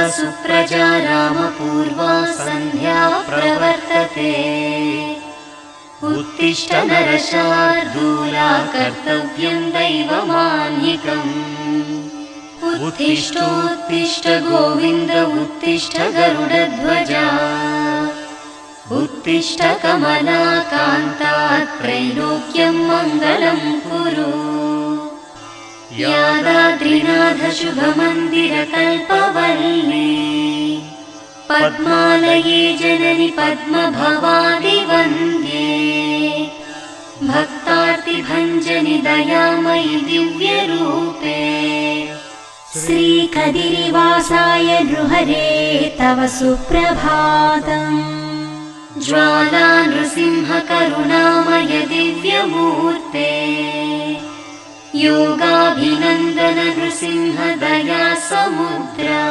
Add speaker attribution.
Speaker 1: सुप्रजा रामपूर्वा सन्ध्या प्रवर्तते। उत्तिष्ठ नरशार्दूला कर्तव्यं दैवमान्यिकम्। उत्तिष्ठोत्तिष्ठ गोविन्द उत्तिष्ठ गरुडध्वजा। उत्तिष्ठ कमलाकान्ता त्रैलोक्यं मङ्गलं कुरु। यादाद्रिनाथ शुभमन्दिरकल्पवल्ली पद्मालये जननि पद्मभवादिवन्द्ये। भक्तार्तिभञ्जनि दयामयि दिव्यरूपे।
Speaker 2: श्रीकदिरिवासाय नृहरे तव सुप्रभातम्।
Speaker 1: ज्वाला नृसिंह करुणामय दिव्यमूर्ते। योगाभिनन्दन नृसिंह दया समुद्रा।